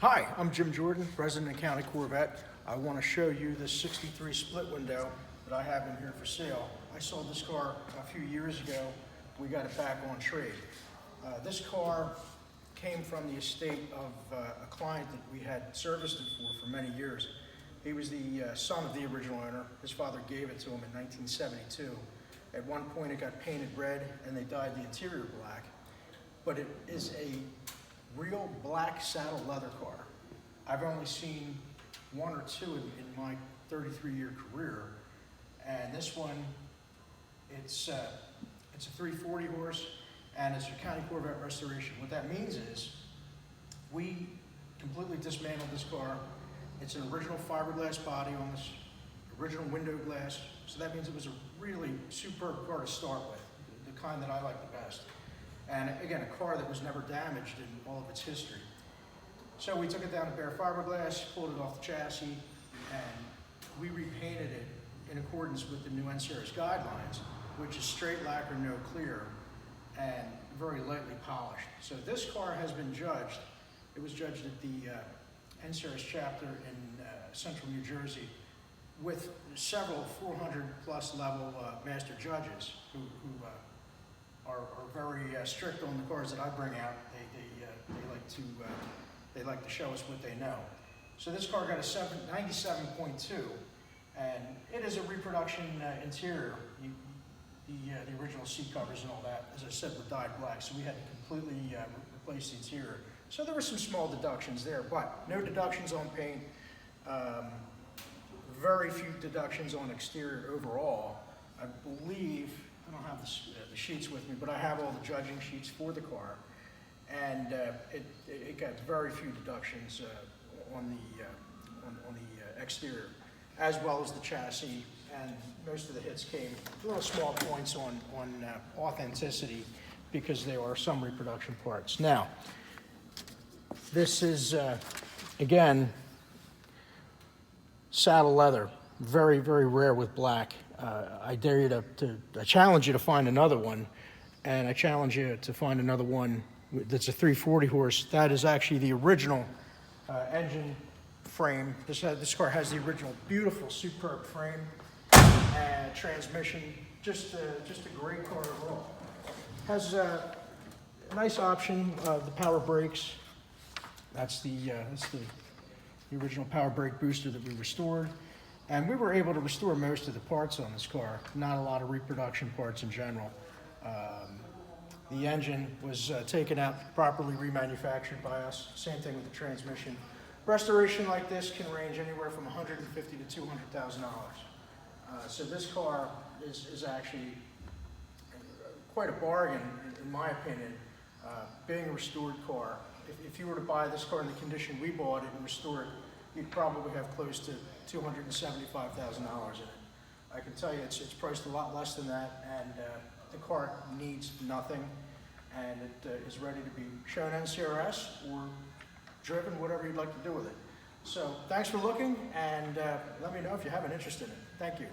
Hi, I'm Jim Jordan, resident of County Corvette. I want to show you this 63 split window that I have in here for sale. I sold this car a few years ago. We got it back on trade. This car came from the estate of a client that we had serviced it for many years. He was the son of the original owner. His father gave it to him in 1972. At one point it got painted red and they dyed the interior black. But it is a real black saddle leather car. I've only seen one or two in my 33-year career, and this one, it's a 340 horse, and it's a County Corvette restoration. What that means is we completely dismantled this car. It's an original fiberglass body on this, original window glass, so that means it was a really superb car to start with, the kind that I like the best. And again, a car that was never damaged in all of its history. So we took it down to bare fiberglass, pulled it off the chassis, and we repainted it in accordance with the new NCRS guidelines, which is straight lacquer, no clear, and very lightly polished. So this car has been judged. It was judged at the NCRS chapter in central New Jersey with several 400+ level master judges who are very strict on the cars that I bring out. They like to show us what they know. So this car got a 97.2, and it is a reproduction interior. The original seat covers and all that, as I said, were dyed black, so we had to completely replace the interior. So there were some small deductions there, but no deductions on paint, very few deductions on exterior overall. I believe, I don't have the sheets with me, but I have all the judging sheets for the car, and it got very few deductions on the exterior, as well as the chassis, and most of the hits came little small points on authenticity because there are some reproduction parts. Now, this is again saddle leather, very, very rare with black. I dare you I challenge you to find another one, and I challenge you to find another one that's a 340 horse. That is actually the original engine frame. This car has the original beautiful, superb frame and transmission. Just a great car overall. Has a nice option of the power brakes. That's the original power brake booster that we restored. And we were able to restore most of the parts on this car, not a lot of reproduction parts in general. The engine was taken out, properly remanufactured by us. Same thing with the transmission. Restoration like this can range anywhere from $150,000 to $200,000. So this car is actually quite a bargain, in my opinion, being a restored car. If you were to buy this car in the condition we bought it and restore it, you'd probably have close to $275,000 in it. I can tell you it's priced a lot less than that, and the car needs nothing, and it is ready to be shown NCRS or driven, whatever you'd like to do with it. So thanks for looking, and let me know if you have an interest in it. Thank you.